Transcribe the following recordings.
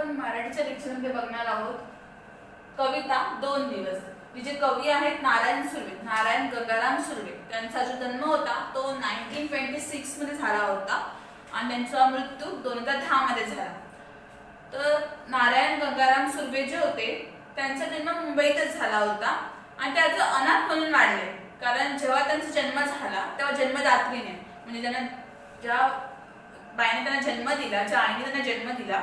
आपण मराठीच्या लेक्चरमध्ये बघणार आहोत कविता 2 दिवस. जे कवी आहेत नारायण गंगाराम सुर्वे, त्यांचा जो जन्म होता तो 1926 मध्ये झाला होता आणि त्यांचा मृत्यू 2010 मध्ये झाला. तर नारायण गंगाराम सुर्वे जे होते त्यांचा जन्म मुंबईतच झाला होता आणि ते आता अनाथ म्हणून वाढले. कारण जेव्हा त्यांचा जन्म झाला तेव्हा जन्मदात्रीने म्हणजे ज्या बाईने त्यांना जन्म दिला, ज्या आईने त्यांना जन्म दिला,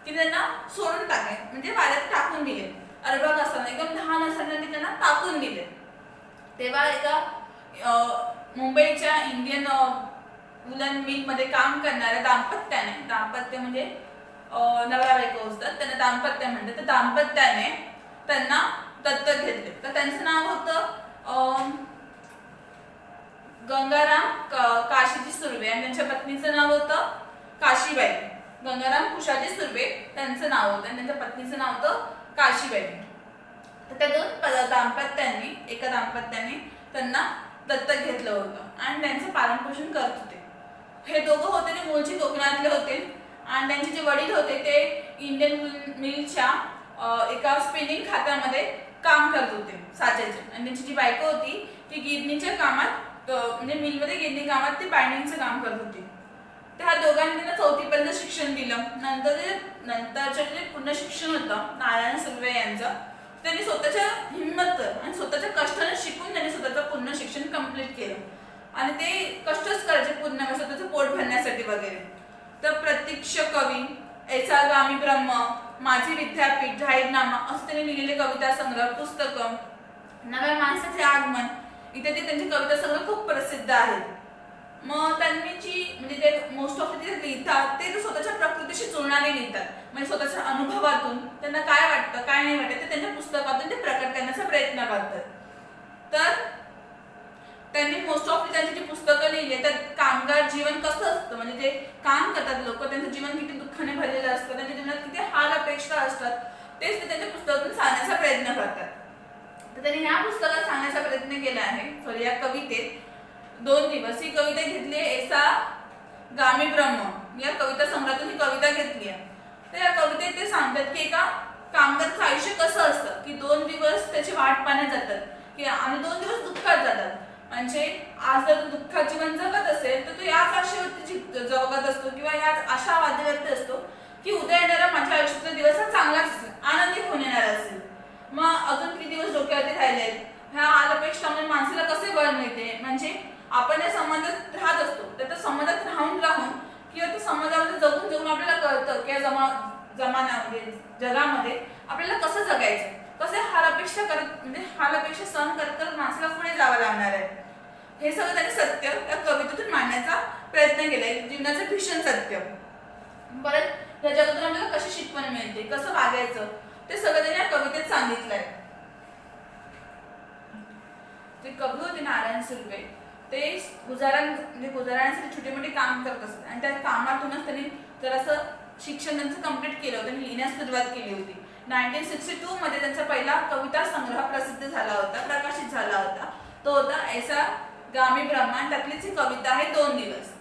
ती त्यांना सोडून टाकले, म्हणजे वाड्यात टाकून दिले. अर्भक असताना एकदम लहान असताना ते त्यांना टाकून दिले. तेव्हा एका मुंबईच्या इंडियन वुलन मिल मध्ये काम करणाऱ्या दाम्पत्य म्हणजे नवरा बायको असतात, त्यांना दाम्पत्य म्हणतात. तर दाम्पत्याने त्यांना दत्तक घेतले. तर त्यांचं नाव होतं गंगाराम काशीजी सुर्वे आणि त्यांच्या पत्नीचं नाव होतं काशीबाई. गंगाराम कुशाजी सुर्वे त्यांचं नाव होतं आणि त्यांच्या पत्नीचं नाव होतं काशीबाई. तर त्या एका दाम्पत्याने त्यांना दत्तक घेतलं होतं आणि त्यांचं पालनपोषण करत होते. हे दोघं होते ते मूळचे कोकणातले होते आणि त्यांचे जे वडील होते ते इंडियन मिलच्या एका स्पिनिंग खात्यामध्ये काम करत होते साच्याचे. आणि त्यांची जी बायको होती ती गिरणीच्या कामात म्हणजे मिलमध्ये गिरणी कामात ती बाइंडिंगचं काम करत होती. त्या दोघांनी त्यांना 4थी पर्यंत शिक्षण दिलं. नंतरचं जे पूर्ण शिक्षण होतं नारायण सुर्वे यांचं, त्यांनी स्वतःच्या हिंमत आणि स्वतःच्या कष्टाने शिकून त्यांनी स्वतःचं पूर्ण शिक्षण कंप्लीट केलं आणि ते कष्टच करायचे पूर्ण स्वतःचं पोट भरण्यासाठी वगैरे. तर प्रत्यक्ष कवी, ऐसा गामी ब्रह्म, माझे विद्यापीठ, जाहीरनामा असं त्यांनी लिहिलेले कविता संग्रह, पुस्तकं, नव्या माणसाचे आगमन इत्यादी त्यांचे कविता संग्रह खूप प्रसिद्ध आहेत. मग त्यांनी म्हणजे ते मोस्ट ऑफ ते लिहितात ते स्वतःच्या प्रकृतीशी जुळणारे लिहितात, म्हणजे स्वतःच्या अनुभवातून त्यांना काय वाटतं काय नाही वाटत ते त्यांच्या पुस्तकातून ते प्रकट करण्याचा प्रयत्न करतात. तर त्यांनी मोस्ट ऑफ त्यांची जी पुस्तकं लिहिली त्यात कामगार जीवन कसं असतं, म्हणजे ते काम करतात लोक, त्यांचं जीवन किती दुःखाने भरलेलं असतं, त्यांच्या जीवनात किती हाल अपेक्षा असतात, तेच ते त्यांच्या पुस्तकातून सांगण्याचा प्रयत्न करतात. तर त्यांनी या पुस्तकात सांगण्याचा प्रयत्न केला आहे. या कवितेत 2 दिवस ही कविता घेतली आहे ऐसा गामी ब्रह्म या कविता संग्रहातून ही कविता घेतली आहे. तर या कवितेत ते सांगतात की एका कामगाराचं आयुष्य कसं असतं की 2 दिवस त्याची वाट पाहण्यात जातात की आणि 2 दिवस दुःखात जातात. म्हणजे आज जर तू दुःखात जीवन जगत असेल तर तू याच आशेवरती जगत असतो किंवा याच आशावादीवरती असतो की उद्या येणारा माझ्या आयुष्यातला दिवस हा चांगलाच असेल, आनंदी होऊन येणार असेल. मग अजून किती दिवस डोक्यावरती राहिलेत, ह्या आलपेक्षामुळे माणसाला कसे बळ मिळते, म्हणजे आपण या समाजात राहत असतो तर त्या समाजात राहून किंवा त्या समाजामध्ये जगून आपल्याला कळतं की या जमान्यामध्ये जगामध्ये आपल्याला कसं जगायचं, कसे हाल अपेक्षा सहन करत माणसाला पुढे जावं लागणार आहे. हे सगळं त्यांनी सत्य त्या कवितेतून मांडण्याचा प्रयत्न केलाय, जीवनाचं भीषण सत्य. परत या जगातून आपल्याला कशी शिकवण मिळते, कसं वागायचं ते सगळं त्यांनी या कवितेत सांगितलंय. जे कवी होते नारायण सुर्वे ते गुजारण्यासाठी छोटे मोठे काम करत असतात आणि त्या कामातूनच त्यांनी जरासं शिक्षण त्यांचं कंप्लीट केलं होतं, लिहिण्यास सुरुवात केली होती. 1962 मध्ये त्यांचा पहिला कविता संग्रह प्रकाशित झाला होता. तो होता ऐसा गामी ब्रह्म. त्यातलीच ही कविता आहे 2 दिवस.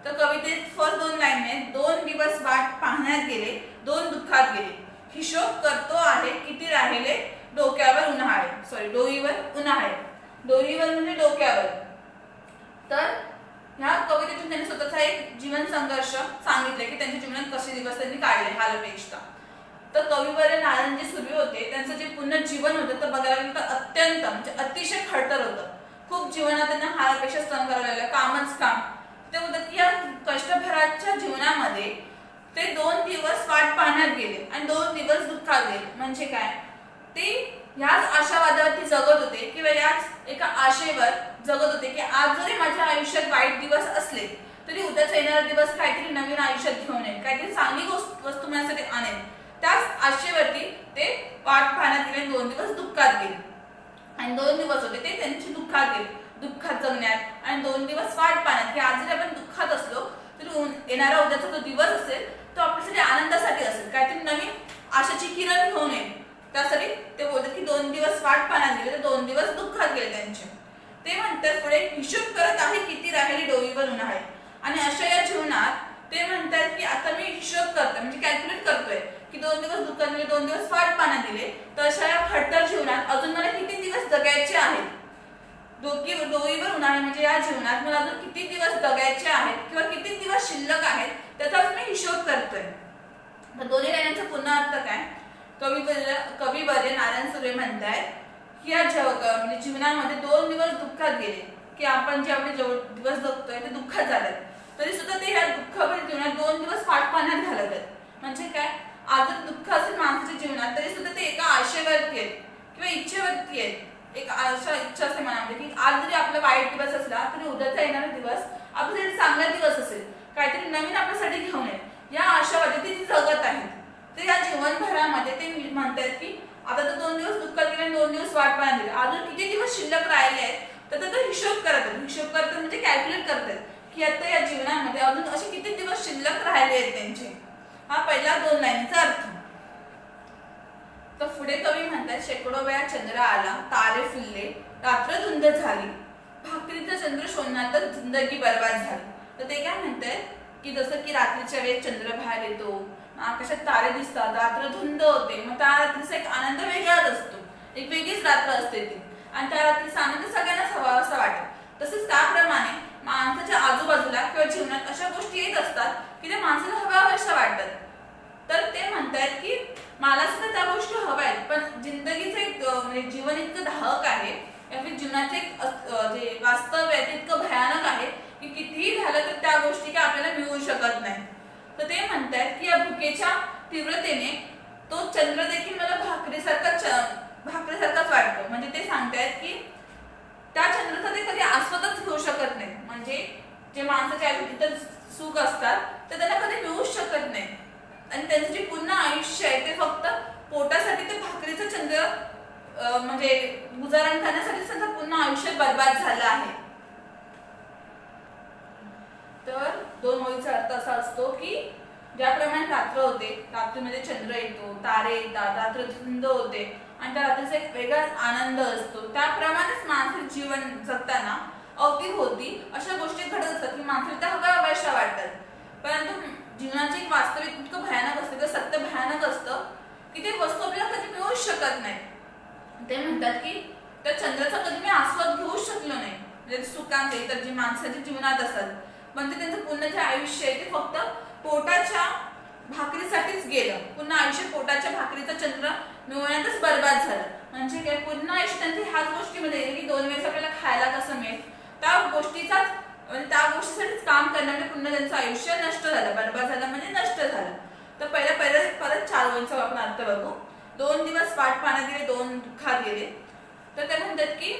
तर कवितेत फर्स्ट 2 लाईन आहेत, 2 दिवस वाट पाहण्यात गेले, 2 दुःखात गेले, हिशोब करतो आहे किती राहिले डोक्यावर उन्हाळे. डोईवर म्हणजे डोक्यावर. तर ह्या कवितेतून त्यांनी स्वतःचा एक जीवन संघर्ष सांगितले की त्यांच्या जीवनात कसे दिवस त्यांनी काढले हालअपेक्षा. तर कविवर्य नारायणजी सुर्वे होते, त्यांचं जे पूर्ण जीवन होतं तर बघायला गेलं तर अत्यंत म्हणजे अतिशय खडतर होतं. खूप जीवनात त्यांना हालअपेक्षा सहन करायला लागल्या, कामच काम. ते बोलतात की या कष्टभराच्या जीवनामध्ये ते 2 दिवस वाट पाहण्यात गेले आणि 2 दिवस दुःखात गेले. म्हणजे काय, ते ह्याच आशावादावरती जगत होते किंवा याच एका आशेवर जगत होते की आज जरी माझ्या आयुष्यात वाईट दिवस असले तरी उद्याचा येणारा दिवस काहीतरी नवीन आयुष्यात घेऊन येईल, काहीतरी चांगली वस्तू माझ्यासाठी आणेल. त्याच आशेवरती ते वाट पाहण्यात गेले, 2 दिवस दुःखात गेले आणि 2 दिवस होते ते त्यांची दुःखात गेले, दुःखात जगण्यात आणि 2 दिवस वाट पाहण्यात की आज जरी आपण दुःखात असलो तरी येणारा उद्याचा जो दिवस असेल तो आपल्यासाठी आनंदासाठी असेल, काहीतरी नवीन आशाची किरण घेऊन येईल. त्यासाठी ते बोलतात की 2 दिवस वाट पाहण्यात गेले तर 2 दिवस दुःखात गेले त्यांचे. ते म्हणतात पुढे हिशोब करत आहे किती राहिली डोईवर उन्हाळे. आणि अशा या जीवनात ते म्हणतात की आता मी हिशोब करतोय म्हणजे कॅल्क्युलेट करतोय की 2 2 दिवस वाट पाहण्यात दिले, तर अशा या खडतर जीवनात अजून मला किती दिवस जगायचे आहेत, डोईवर उन्हाळे म्हणजे या जीवनात मला अजून किती दिवस जगायचे आहेत किंवा किती दिवस शिल्लक आहेत त्याचाच मी हिशोब करतोय. तर दोन्ही लाईनांचा पुन्हा अर्थ काय? कविवर्य नारायण सुर्वे म्हणतायत की या म्हणजे जीवनामध्ये 2 दिवस दुःखात गेले, की आपण जे आपले दिवस जगतोय ते दुःखात झालेत, तरी सुद्धा ते या दुःखाभर जीवनात 2 दिवस वाट पाहण्यात घालत आहेत. म्हणजे काय? आज जर दुःख असेल माणसाच्या जीवनात तरी सुद्धा ते एका आशेवरती आहेत किंवा इच्छेवरती आहेत. एक अशा इच्छा असते मनामध्ये की आज जरी आपला वाईट दिवस असला तरी उद्याचा येणारा दिवस आपल्यासाठी चांगला दिवस असेल, काहीतरी नवीन आपल्यासाठी घेऊन येईल या आशावादी ती जगत आहेत. तर या जीवनभरामध्ये ते म्हणतात की आता तर 2 दिवस दुःखात गेले, 2 दिवस वाट पाहण्यात दिले, अजून किती दिवस शिल्लक राहिले आहेत, तर त्याचा हिशोब करतात. हिशोब करतात म्हणजे कॅल्क्युलेट करतात की आता या जीवनामध्ये अजून असे किती दिवस शिल्लक राहिले आहेत त्यांचे. हा पहिला 2 लाईनीचा अर्थ. तर पुढे कवी म्हणतात शेकडो वेळा चंद्र आला, तारे फुलले, रात्र धुंद झाली, भाकरीचा चंद्र शोधण्यातच जिंदगी बर्बाद झाली. तर ते काय म्हणतात की जसं की रात्रीच्या वेळेस चंद्र बाहेर येतो, आकाशात तारे दिसतात, रात्र धुंद होते, मग त्या रात्रीचा एक आनंद वेगळाच असतो, एक वेगळीच रात्र असते ती, आणि त्या रात्रीचा आनंद सगळ्यांनाच हवा असं वाटत. तसंच त्याप्रमाणे माणसाच्या आजूबाजूला किंवा जीवनात अशा गोष्टी येत असतात की त्या माणसाला हव्याशा वाटतात. तर ते म्हणतात की मला सुद्धा त्या गोष्टी हव्या आहेत, पण जिंदगीचं एक म्हणजे जीवन इतकं दाहक आहे या जीवनाचं एक जे वास्तव आहे ते इतकं भयानक आहे की कितीही झालं तर त्या गोष्टी काय आपल्याला मिळू शकत नाही. तर ते म्हणतात की या भुकेच्या तीव्रतेने तो चंद्र देखील मला भाकरीसारखाच वाटतो. म्हणजे ते सांगतायत की त्या चंद्राचा ते कधी आस्वादच घेऊ शकत नाही. म्हणजे जे माणसाच्या आयुष्यात इतर सुख असतात ते त्यांना कधी मिळूच शकत नाही, आणि त्यांचं जे पूर्ण आयुष्य आहे ते फक्त पोटासाठी ते भाकरीचं चंद्र म्हणजे गुजारण करण्यासाठी त्यांचं पूर्ण आयुष्य बर्बाद झालं आहे. तर 2 ओळीचा अर्थ असा असतो की ज्याप्रमाणे रात्र होते, रात्रीमध्ये चंद्र येतो, तारे येतात, रात्र धुंद होते आणि त्या रात्रीचा एक वेगळाच आनंद असतो, त्याप्रमाणेच माणसाचे जीवन जगताना अवतीभोवती अशा गोष्टी घडत असतात की माणसाला त्या हव्याशा वाटतात. परंतु जीवनाचे एक वास्तविक इतकं भयानक असतं, तर सत्य भयानक असतं की ते वस्तू आपल्याला कधी मिळूच शकत नाही. ते म्हणतात की त्या चंद्राचा कधी मी आस्वाद घेऊच शकलो नाही, म्हणजे सुखांचे इतर जी माणसाच्या जीवनात असतात, पण ते त्यांचं पूर्ण जे आयुष्य आहे ते फक्त पोटाच्या भाकरीसाठीच गेलं. पूर्ण आयुष्य पोटाच्या भाकरीचा चंद्र मिळवण्यातच बर्बाद झालं. म्हणजे काय? पूर्ण आयुष्य त्यांचे ह्याच गोष्टीमध्ये गेले की 2 वेळेस आपल्याला खायला कसं मिळेल त्या गोष्टीचाच, म्हणजे त्या गोष्टीसाठीच काम करण्यामध्ये पूर्ण त्यांचं आयुष्य नष्ट झालं, बर्बाद झालं म्हणजे नष्ट झालं. तर परत 4 ओळींचा आपण अर्थ बघू. 2 दिवस वाट पाहण्यात गेले, 2 दुःखात गेले. तर ते म्हणतात की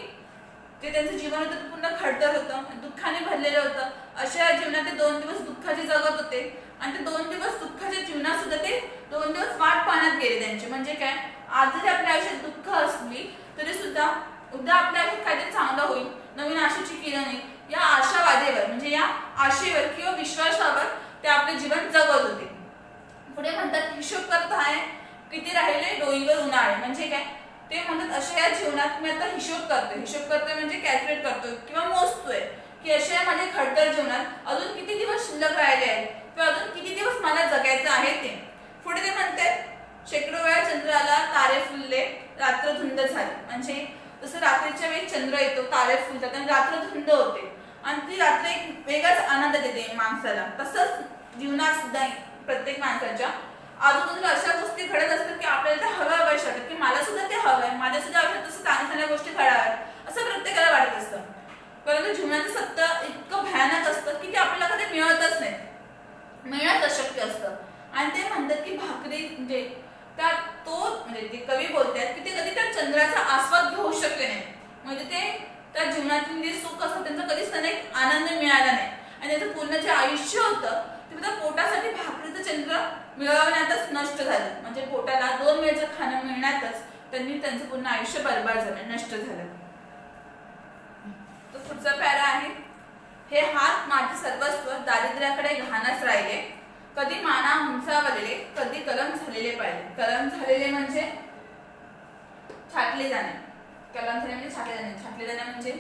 ते त्यांचं जीवन होतं ते पूर्ण खडतर होतं, दुःखाने भरलेलं होतं. अशा जीवनात ते 2 दिवस दुःखाचे जगत होते, आणि ते 2 दिवस दुःखाच्या जीवनात सुद्धा ते 2 दिवस वाट पाहण्यात गेले त्यांचे. म्हणजे काय? आज जरी आपल्या आयुष्यात दुःख असली तरी सुद्धा उद्या आपल्या आयुष्यात काहीतरी चांगलं होईल, नवीन आशेची किरण येईल, या आशावादेवर म्हणजे या आशेवर किंवा विश्वासावर ते आपले जीवन जगत होते. पुढे म्हणतात हिशोब करत आहे किती राहिले डोईवर उन्हाळे. म्हणजे काय? ते म्हणतात अशा या जीवनात मी आता हिशोब करतोय म्हणजे कॅल्क्युलेट करतोय किंवा मोजतोय की अशा या माझ्या खडतर जीवनात अजून किती दिवस शिल्लक राहिले आहेत किंवा अजून किती दिवस मला जगायचं आहे ते. पुढे ते म्हणतात शेकडो वेळा चंद्र आला, तारे फुलले, रात्र धुंद झाली. म्हणजे जसं रात्रीच्या वेळी चंद्र येतो, तारे फुलतात आणि रात्र धुंद होते, आणि ती रात्र एक वेगळाच आनंद देते माणसाला. तसंच जीवनात सुद्धा प्रत्येक माणसाच्या आजूबाजूला अशा गोष्टी घडत असतात की आपल्याला त्या हव्या वाटतात की मला सुद्धा ते हवंय, माझ्या सुद्धा आयुष्यात तसं चांगल्या चांगल्या गोष्टी घडाव्यात असं प्रत्येकाला वाटत असतं. परंतु जीवनाचं सत्य इतकं भयानक असतं की ते आपल्याला कधी मिळतच नाही, मिळणं अशक्य असतं. आणि ते म्हणतात की भाकरी म्हणजे त्या म्हणजे ते कवी बोलतात की ते कधी त्या चंद्राचा आस्वाद घेऊ शकले नाही. म्हणजे ते त्या जीवनातील जे सुख असतं त्यांचा कधीच त्यांना एक आनंद मिळाला नाही, आणि त्याचं पूर्ण जे आयुष्य होतं ते त्या पोटासाठी भाकरीचं चंद्र मिळवण्यातच नष्ट झालं. म्हणजे पोटाला 2 वेळचं खाणं मिळण्यातच त्यांनी त्यांचं पूर्ण आयुष्य बर्बाद झालं, नष्ट झालं. तो पुढचा पॅरा आहे, हे हात माझे सर्वस्व दारिद्र्याकडे घाणच राहिले, कधी माना उंचावलेले, कधी कलम झालेले पाहिले. कलम झालेले म्हणजे छाटले जाणे, कलम झाले म्हणजे छाटले जाणे म्हणजे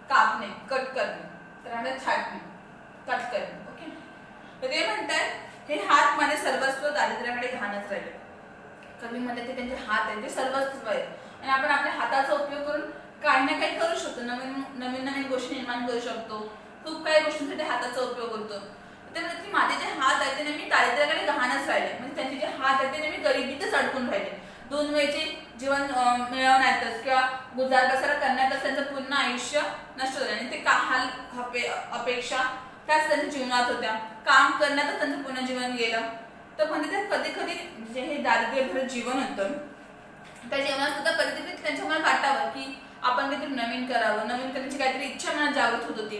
कापणे, कट करणे, तर म्हणतात छाटणे, कट करणे. ओके. तर ते म्हणतात हे हात माझे सर्वस्व दारिद्र्याकडे घाणच राहिले. कवी म्हणतात ते त्यांचे हात आहेत ते सर्वस्व आहे आणि आपण आपल्या हाताचा उपयोग करून काही ना काही करू शकतो, नवीन नवीन नवीन गोष्टी निर्माण करू शकतो, खूप काही गोष्टींसाठी हाताचा उपयोग होतो. ते म्हणतात की माझे जे हात आहेत ते नेहमी दारिद्र्याकडे गहाणच राहिले, म्हणजे त्यांचे जे हात आहेत ते नेहमी गरिबीतच अडकून राहिले. 2 वेळचे जीवन मिळवण्यातच किंवा गुजार बसरा करण्यातच त्यांचं पूर्ण आयुष्य नष्ट झालं आणि ते काहाल अपेक्षा त्याच त्यांच्या जीवनात होत्या, काम करण्यातच त्यांचं पूर्ण जीवन गेलं. तर म्हणजे ते कधी कधी जे हे दारिद्र्यभर जीवन होतं त्या जीवनात सुद्धा कधी कधी त्यांच्या मनात वाटावं की आपण काहीतरी नवीन करावं, नवीन करण्याची काहीतरी इच्छा मनात जागृत होत होती.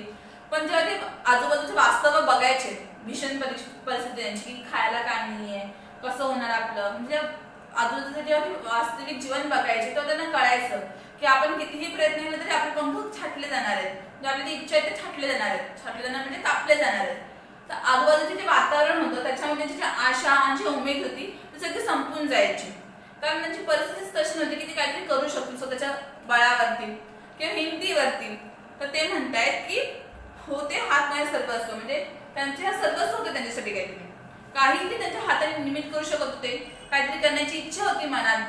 पण जेव्हा ते आजूबाजूचे वास्तव बघायचे, भीषण परिस्थिती त्यांची की खायला काय नाहीये, कसं होणार आपलं, म्हणजे आजूबाजूचं जेव्हा वास्तविक जीवन बघायचे तेव्हा त्यांना कळायचं की आपण कितीही प्रयत्न केले तरी आपले पंख छाटले जाणार आहेत, म्हणजे आपली इच्छा आहे ते छाटले जाणार आहेत, छाटले जाणार म्हणजे कापले जाणार आहेत. तर आजूबाजूचे जे वातावरण होतं त्याच्यामध्ये त्यांची जी आशा आणि जी उमेद होती ती सगळी संपून जायची, कारण त्यांची परिस्थितीच तशी नव्हती की ते काहीतरी करू शकतील स्वतःच्या बळावरती किंवा हिमतीवरती. तर ते म्हणतायत की होते हात माझे सर्वस्व, म्हणजे त्यांचे हा सर्वस्व होते त्यांच्यासाठी काही ते त्यांच्या हाताने निमित्त करू शकत होते, काहीतरी करण्याची इच्छा होती मनात,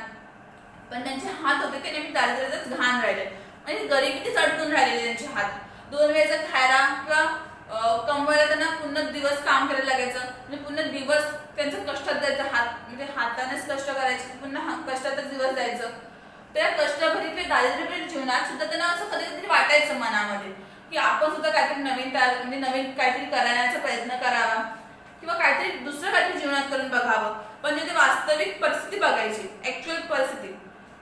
पण त्यांचे हात होते ते नेहमी दारिद्र्यातच घाण राहिले, म्हणजे गरिबीतच अडकून राहिलेले त्यांचे हात. 2 वेळेचा खायला किंवा कमवायला त्यांना पूर्ण दिवस काम करायला लागायचं, म्हणजे पूर्ण दिवस त्यांचं कष्टात जायचं, हात म्हणजे हातानेच कष्ट करायचे, पुन्हा कष्टातच दिवस जायचं. त्या कष्टभरीत दारिद्र्यभरीत जीवनात सुद्धा त्यांना असं कधी कधी वाटायचं मनामध्ये की आपण सुद्धा काहीतरी नवीन म्हणजे नवीन काहीतरी करण्याचा प्रयत्न करावा किंवा काहीतरी दुसरं काहीतरी जीवनात करून बघावं. पण जेव्हा वास्तविक परिस्थिती बघायची, ऍक्च्युअल परिस्थिती,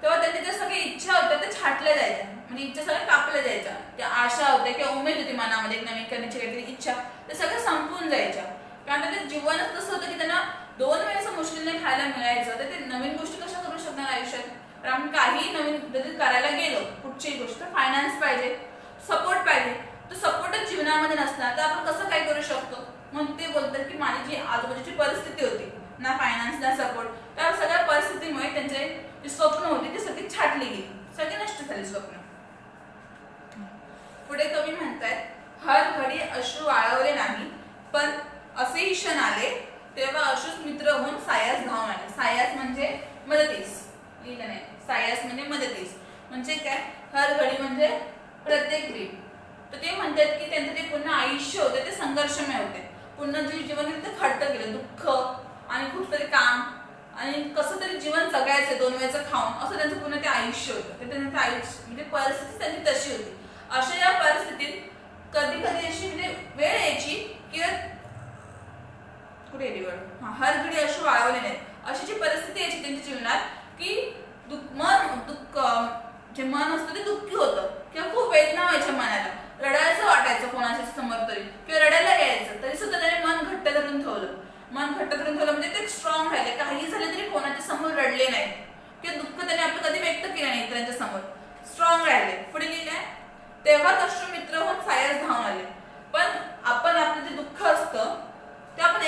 तेव्हा त्यांच्या ज्या सगळ्या इच्छा होत्या त्या छाटल्या जायच्या, म्हणजे इच्छा सगळ्या कापल्या जायच्या, त्या आशा होत्या किंवा उमेद होती मनामध्ये एक नवीन करण्याची काहीतरी इच्छा, ते सगळं संपून जायच्या. कारण त्यांचं जीवनच तसं होतं की त्यांना 2 वेळेचं मुश्किलने खायला मिळायचं, तर ते नवीन गोष्टी कशा करू शकणार आयुष्यात. तर आपण काही नवीन जरी करायला गेलो कुठचीही गोष्ट, फायनान्स पाहिजे, सपोर्ट पाहिजे, तो सपोर्टच जीवनामध्ये नसणार तर आपण कसं काय करू शकतो. मग ते बोलतात की माझी जी आजूबाजूची परिस्थिती होती, ना फायनान्स ना सपोर्ट, त्या सगळ्या परिस्थितीमुळे त्यांचे जी स्वप्न होती ती सगळी छाटली गेली, सगळी नष्ट झाली स्वप्न. पुढे कवी म्हणतात हर घडी अश्रू वाळवले नाही, पण असेही क्षण आले तेव्हा अश्रूच मित्र होऊन सायास धावून आले. सायास म्हणजे मदतीस, लिहिलं नाही, सायास म्हणजे मदतीस, म्हणजे काय, हर घडी म्हणजे प्रत्येक वेळी. तर ते म्हणतात की त्यांचं जे पूर्ण आयुष्य होते ते संघर्षमय होते, पूर्ण जे जीवन ते खड्डं गेलं, दुःख आणि खूप सारे काम आणि कसं तरी जीवन जगायचं 2 वेळेचं खाऊन, असं त्यांचं पूर्ण ते आयुष्य होतं. ते त्यांचं आयुष्य म्हणजे परिस्थिती त्यांची तशी होती. अशा या परिस्थितीत कधी कधी अशी म्हणजे वेळ यायची की कुठे गेली वेळ, हर घडी अश्रू वाळवले नाहीत, अशी जी परिस्थिती यायची त्यांच्या जीवनात की दुःख जे मन असतं ते दुःखी होतं किंवा खूप वेदना व्हायच्या मनाला, रडायचं वाटायचं कोणाच्या समोर तरी किंवा रडायला यायचं, तरी सुद्धा त्याने मन घट्ट धरून ठेवलं. मन घट्ट धरून ठेवलं म्हणजे ते स्ट्रॉंग राहिले, काही झालं तरी कोणाच्या समोर रडले नाहीत किंवा दुःख त्याने आपलं कधी व्यक्त केलं नाही त्यांच्या समोर, स्ट्रॉंग राहिले. पुढे लिहिलंय तेव्हाच अश्रू मित्र होऊन सायास धावून आले. पण आपण आपलं जे दुःख असतं ते आपण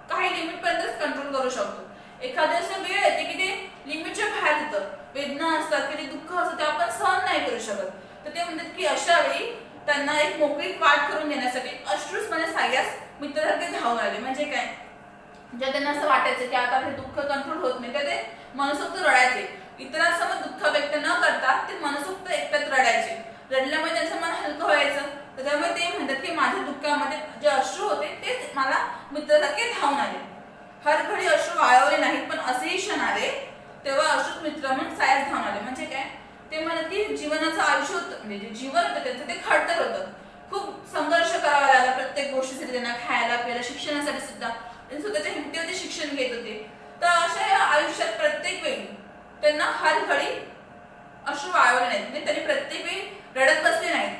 काही लिमिट पर्यंतच कंट्रोल करू शकतो. एखाद्या असं वेळ येते की ते लिमिटच्या बाहेर येतं, वेदना असतात की ते दुःख असतं ते आपण सहन नाही करू शकत. तर ते म्हणतात की अशा वेळी त्यांना एक मोकळी वाट करून देण्यासाठी अश्रूच म्हणजे सायास मित्रासारखे धावून आले. म्हणजे काय, जेव्हा त्यांना असं वाटायचं की आता हे दुःख कंट्रोल होत नाही तर ते मनसोक्त रडायचे, इतरांसमोर दुःख व्यक्त न करता ते मनसोक्त एकट्यात रडायचे. रडल्यामुळे त्यांचं मन हलकं व्हायचं. तर त्यामुळे ते म्हणतात की माझ्या दुःखामध्ये जे अश्रू होते तेच मला मित्रासारखे धावून आले. हर घडी अश्रू वाळवले नाहीत, पण असेही क्षण आले तेव्हा अश्रूच मित्र म्हणून सायास धावून आले. म्हणजे काय, ते म्हणत की जीवनाचं आयुष्य होतं, म्हणजे जे जीवन होतं त्यांचं ते खडतर होतं, खूप संघर्ष करावा लागला प्रत्येक गोष्टीसाठी, त्यांना खायला प्यायला शिक्षणासाठी सुद्धा स्वतःच्या हिमतीवरती शिक्षण घेत होते. तर अशा या आयुष्यात प्रत्येक वेळी त्यांना हर घडी अश्रू वाळवले नाहीत, म्हणजे त्यांनी प्रत्येक वेळी रडत बसले नाहीत.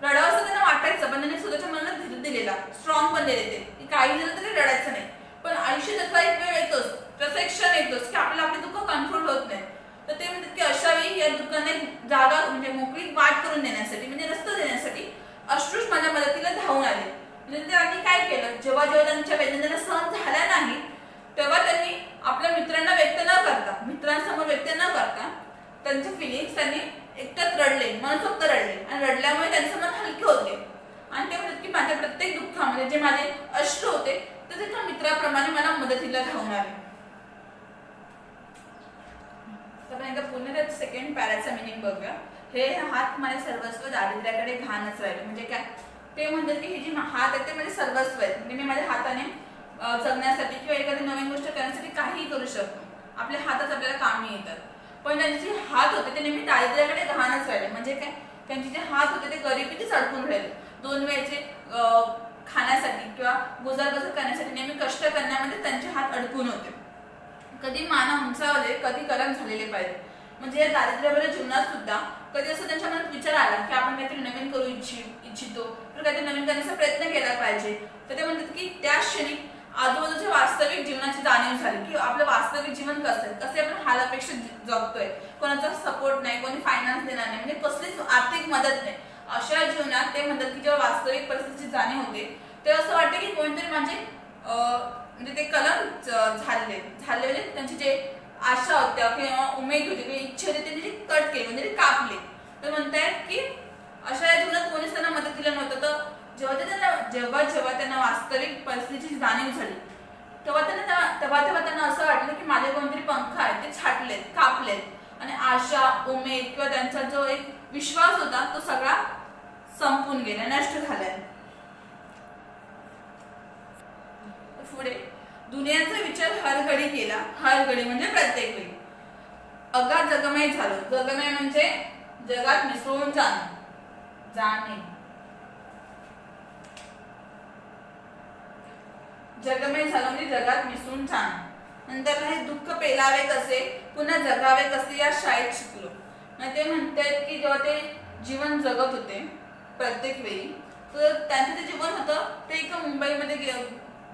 रडावं असं त्यांना वाटायचं पण त्यांनी स्वतःच्या मनाला धीर दिलेला, स्ट्रॉंग बनलेले ते की काही झालं तरी रडायचं नाही. पण आयुष्यात असा एक वेळ येतोच, तसा एक क्षण येतोच की आपल्याला आपले दुःख कंट्रोल होत नाही. तर ते म्हणतात की अशा वेळी या दुःखाने जागा म्हणजे मोकळी वाट करून देण्यासाठी, म्हणजे रस्ता देण्यासाठी अश्रूच माझ्या मदतीला धावून आले. म्हणजे त्यांनी काय केलं, जेव्हा जेव्हा त्यांच्या वेदनेला सहन झाल्या नाही तेव्हा त्यांनी आपल्या मित्रांना व्यक्त न करता, मित्रांसमोर व्यक्त न करता त्यांचे फिलिंग्स त्यांनी एकटंच रडले, मनसोक्त रडले आणि रडल्यामुळे त्यांचं मन हलके होते. आणि ते म्हणतात की माझ्या प्रत्येक दुःखामध्ये जे माझे अश्रू होते ते एका मित्राप्रमाणे मला मदतीला धावून आले. एकदा पुन्हा त्या सेकंड पॅराचा मिनिंग बघूया. हे हात माझे सर्वस्व दारिद्र्याकडे घाणच राहिले. म्हणजे काय ते म्हणतात की हे जी हात आहे ते माझे सर्वस्व आहेत. म्हणजे मी माझ्या हाताने जगण्यासाठी किंवा एखादी नवीन गोष्ट करण्यासाठी काहीही करू शकतो. आपले हातच आपल्याला कामी येतात. पण त्यांचे जे हात होते ते नेहमी दारिद्र्याकडे घाणच राहिले. म्हणजे काय त्यांचे जे हात होते ते गरिबीतच अडकून राहिले. 2 वेळचे खाण्यासाठी किंवा गुजारबसर करण्यासाठी नेहमी कष्ट करण्यामध्ये त्यांचे हात अडकून होते. कधी मानव उंचावले कधी करम झालेले पाहिजे. म्हणजे या दारिद्र्यावरील जीवनात सुद्धा कधी असं त्यांच्या मनात विचार आला की आपण काहीतरी नवीन करू इच्छितो तर काहीतरी नवीन करण्याचा प्रयत्न केला पाहिजे. तर ते म्हणतात की त्या क्षणी आजूबाजूच्या वास्तविक जीवनाची जाणीव झाली की आपलं वास्तविक जीवन कसं आहे, कसे आपण हालापेक्षा जगतोय, कोणाचा सपोर्ट नाही, कोणी फायनान्स देणार नाही, म्हणजे कसलीच आर्थिक मदत नाही. अशा जीवनात ते म्हणतात की जेव्हा वास्तविक परिस्थितीची जाणीव होते तेव्हा असं वाटतं की कोणतरी म्हणजे ते कलम झाले म्हणजे त्यांची जे आशा होत्या किंवा उमेद होती किंवा इच्छा होती त्यांनी कट केली म्हणजे कापले. तर म्हणतायत की अशा या जीवनात कोणीच त्यांना मदत केलं नव्हतं. तर जेव्हा त्यांना वास्तविक परिस्थितीची जाणीव झाली तेव्हा त्यांना असं वाटलं की माझे कोणतरी पंख आहेत ते छाटलेत, कापलेत आणि आशा, उमेद किंवा त्यांचा जो एक विश्वास होता तो सगळा संपून गेला, नष्ट झालाय. पुढे दुनियाचा विचार हर घडी केला. हर घडी म्हणजे प्रत्येक वेळी. अगा जगमय झालो. जगमय म्हणजे जगात मिसळून जाणे. जगमय झालो म्हणजे जगात मिसळून जाणे. नंतर हे दुःख पेलावे कसे पुन्हा जगावे कसे या शाळेत शिकलो. ते म्हणतात की जेव्हा ते जीवन जगत होते प्रत्येक वेळी तर त्यांचं जे जीवन होतं ते एका मुंबईमध्ये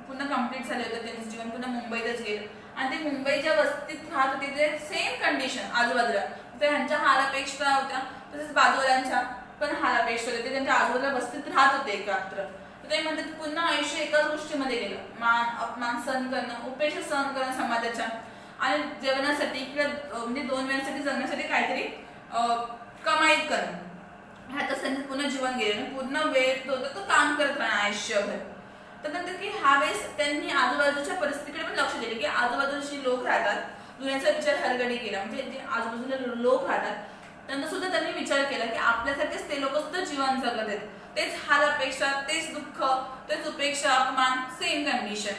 पुन्हा कंप्लीट झाले होते. त्यांचं जीवन पुन्हा मुंबईतच गेलं आणि ते मुंबईच्या वस्तीत राहत होते. ते सेम कंडिशन आजूबाजूला तर ह्यांच्या हालापेक्षा होत्या तसेच बाजूवाल्यांच्या पण हालापेक्षा होते. ते त्यांच्या आजूबाजूला वस्तीत राहत होते एकत्र. तर ते म्हणतात पुन्हा आयुष्य एकाच गोष्टीमध्ये गेलं. मान अपमान सहन करणं, उपेक्षा सहन करणं समाजाच्या आणि जेवणासाठी किंवा म्हणजे 2 वेळासाठी जगण्यासाठी काहीतरी कमाई करणं ह्यातच त्यांचं पूर्ण जीवन गेलं. पूर्ण वेळ होता तो काम करत राहणं आयुष्यभर. तर नंतर की ह्यावेळेस त्यांनी आजूबाजूच्या परिस्थितीकडे पण लक्ष दिले की आजूबाजूची लोक राहतात. दुनियाचा विचार हरगडी केला म्हणजे जे आजूबाजूला लोक राहतात त्यांना सुद्धा त्यांनी विचार केला की आपल्यासारखेच ते लोक सुद्धा जीवन जगत आहेत. तेच हाल अपेक्षा, तेच दुःख, तेच उपेक्षा, अपमान, सेम कंडिशन.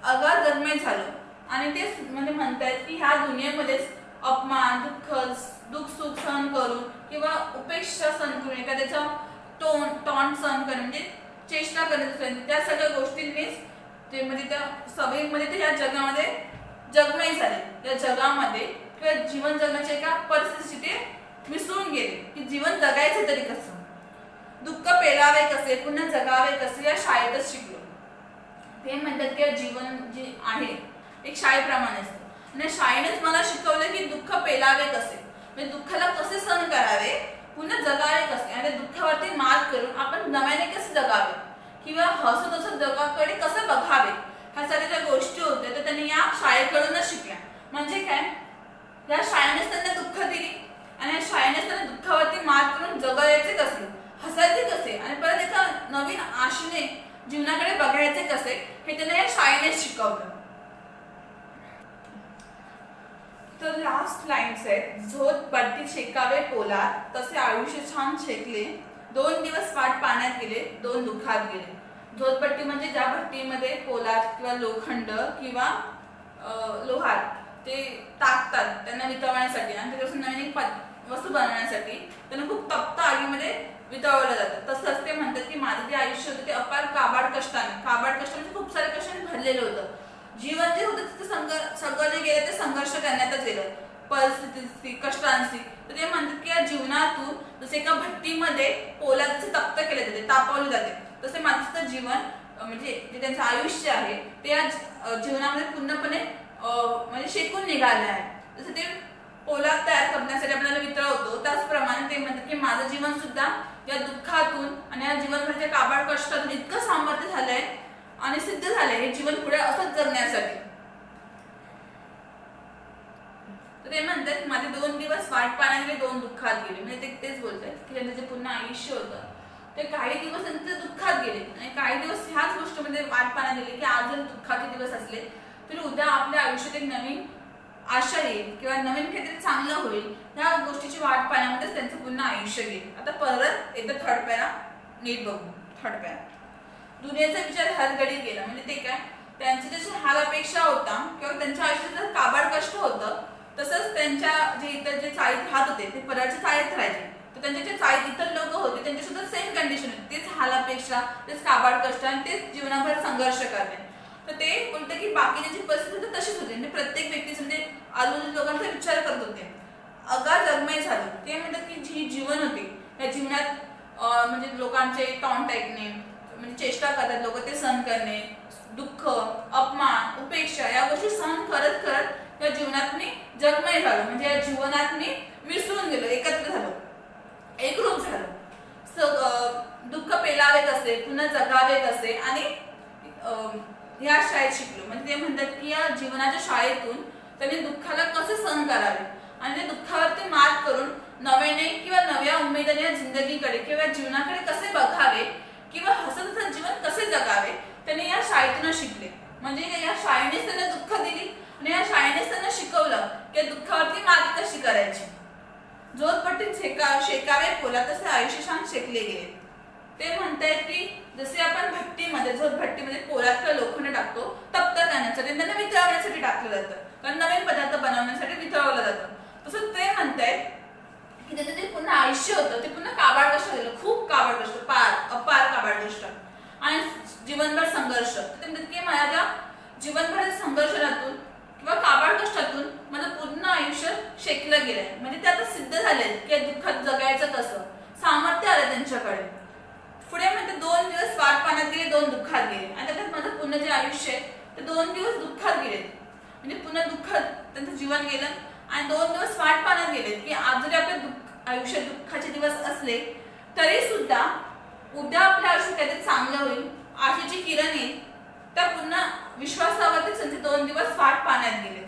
अगा जगमय झालो आणि तेच म्हणजे म्हणतायत की ह्या दुनियेमध्येच अपमान, दुःख सुख सहन करून किंवा उपेक्षा सहन करून एखाद्याचा टॉन्ट सहन करून म्हणजे चेष्टा करत त्या सगळ्या गोष्टींनीच ते म्हणजे त्या सवयीमध्ये ते या जगामध्ये जगमय झाले. या जगामध्ये किंवा जीवन जगण्याच्या एका परिस्थितीशी ते मिसळून गेले की जीवन जगायचं तरी कसं, दुःख पेलावे कसे पुन्हा जगावे कसे या शाळेतच शिकलो. ते म्हणतात की जीवन जे आहे एक शाळेप्रमाणे असतं आणि शाळेनेच मला शिकवलं की दुःख पेलावे कसे म्हणजे दुःखाला कसे सहन करावे पुन्हा जगावे कसे आणि दुःखावरती मात करून आपण नव्याने कसे जगावे किंवा हसत हसत जगाकडे कसं बघावे ह्या सगळ्या ज्या गोष्टी होत्या तर त्यांनी या शाळेकडूनच शिकल्या. म्हणजे काय या शाळेनेच त्यांना दुःख दिली आणि या शाळेनेच त्यांना दुःखावरती मात करून जगायचे कसे, हसायचे कसे आणि परत एका नवीन आशेने जीवनाकडे बघायचे कसे हे त्यांना या शाळेनेच शिकवलं. तर लास्ट लाईन्स आहेत. झोत बट्टी शेकावे पोलाद तसे आयुष्य छान शेकले. 2 दिवस वाट पाण्यात गेले 2 दुःखात गेले. झोतपट्टी म्हणजे ज्या भट्टीमध्ये पोलाद किंवा लोखंड किंवा लोहार ते टाकतात त्यांना वितळवण्यासाठी आणि त्याच्यापासून नवीन एक वस्तू बनवण्यासाठी त्यांना खूप तप्त आगीमध्ये वितळवलं जातं. तसंच ते म्हणतात की माझं जे आयुष्य होतं ते अपार काबाड कष्टाने म्हणजे खूप साऱ्या कष्टाने भरलेलं होतं. जीवन जे होतं ते सगळं जे गेलं ते संघर्ष करण्यातच गेलं परिस्थिती कष्टांशी. तर ते म्हणतात की या जीवनातून जसे एका भट्टीमध्ये पोलादाचे तप्त केले जाते, तापवले जाते तसे माझं जीवन म्हणजे जे त्यांचं आयुष्य आहे ते या जीवनामध्ये पूर्णपणे म्हणजे शेकून निघालं आहे. जसं ते पोलाद तयार करण्यासाठी आपल्याला वितळवतो त्याचप्रमाणे ते म्हणतात की माझं जीवन सुद्धा या दुःखातून आणि या जीवनभरच्या काबाड कष्टातून इतकं सामर्थ्य झालंय आणि सिद्ध झालंय हे जीवन पुढे असंच जगण्यासाठी. तर ते म्हणतात माझे 2 दिवस वाट पाण्यात गेले 2 दुःखात गेले. म्हणजे ते तेच बोलतात की त्यांचं जे पूर्ण आयुष्य होतं ते काही दिवस त्यांचे दुःखात गेले आणि काही दिवस ह्याच गोष्टीमध्ये वाट पाण्यात गेले की आज जर दुःखाचे दिवस असले तरी उद्या आपल्या आयुष्यात एक नवीन आशा येईल किंवा नवीन काहीतरी चांगलं होईल, ह्या गोष्टीची वाट पाहण्यामध्येच त्यांचं पुन्हा आयुष्य गेलं. आता परत एकदा थर्ड पॅरा नीट बघू. थर्ड पॅरा, दुनियेचा विचार हरघडी केला. म्हणजे ते काय, त्यांची जशी हाल अपेक्षा होता किंवा त्यांच्या आयुष्यात काबाड कष्ट होतं, तसंच त्यांच्या जे इतर जे चाळीत राहत होते ते परळच्या चाळीत राहायचे. तर त्यांच्या जे चाळीत इतर लोक होते त्यांची सुद्धा सेम कंडिशन होती. तेच हाल अपेक्षा, तेच काबाड कष्ट आणि तेच जीवनाभर संघर्ष करणे. तर ते बोलते की बाकीची परिस्थिती होती तशीच होती. म्हणजे प्रत्येक व्यक्तीचं म्हणजे आजूबाजूच्या लोकांचा विचार करत होते. अगाध जगमय झालं. ते म्हणतात की जी जीवन होते त्या जीवनात म्हणजे लोकांचे टॉन्ट ऐकणे, म्हणजे चेष्टा करतात लोक, ते सहन करणे, दुःख, अपमान, उपेक्षा या गोष्टी सहन करत करत या जीवनात मी जगमय झालो. म्हणजे या जीवनात मी मिसळून गेलो, एकत्र झालो, एकरूप झालो. दुःख पेलावे कसे, पुन्हा जगावे कसे आणि या शाळेत शिकलो. म्हणजे ते म्हणतात की या जीवनाच्या शाळेतून त्यांनी दुःखाला कसे सहन करावे आणि त्या दुःखावरती मात करून नव्याने किंवा नव्या उमेदीने या जिंदगीकडे किंवा जीवनाकडे कसे बघावे किंवा हसत हसत जीवन कसे जगावे त्यांनी या शाळेतून शिकले. म्हणजे या शाळेनेच त्यांना दुःख दिली आणि या शाळेनेच त्यांना शिकवलं की दुःखावरती मात कशी करायची. जोतभट्टीत शेकावे पोला तसे आयुष्य शान शेकले गेले. ते म्हणतायत की जसे आपण भट्टीमध्ये, जोतभट्टीमध्ये पोलाद किंवा लोखंड टाकतो तप्त करण्यासाठी, त्यांना वितळवण्यासाठी टाकलं जातं, कारण नवीन पदार्थ बनवण्यासाठी वितळवलं जातं. तसंच ते म्हणतायत की त्याचं जे पुन्हा आयुष्य होतं ते पुन्हा काबाड कष्ट झालं, खूप काबाड कष्ट, अपार काबाड कष्ट आणि जीवनभर संघर्ष. ते म्हणतात की माझ्या जीवनभर संघर्षातून किंवा काबाड कष्टातून माझं पूर्ण आयुष्य शेकलं गेलंय. म्हणजे ते आता सिद्ध झाले की दुःखात जगायचं कसं, सामर्थ्य आलं त्यांच्याकडे. पुढे म्हणते 2 दिवस वाट पाण्यात गेले, 2 दुःखात गेले. आणि त्याच्यात माझं पूर्ण जे आयुष्य आहे ते 2 दिवस दुःखात गेले. म्हणजे पुन्हा दुःखात त्यांचं जीवन गेलं आणि 2 दिवस वाट पाण्यात गेले. की आज जरी आपल्या आयुष्यात दुःखाचे दिवस असले तरी सुद्धा उद्या आपल्या आयुष्यात काहीतरी चांगलं होईल, आशेची किरण येईल, त्या पुन्हा विश्वासावरती त्यांचे 2 दिवस वाट पाण्यात गेले.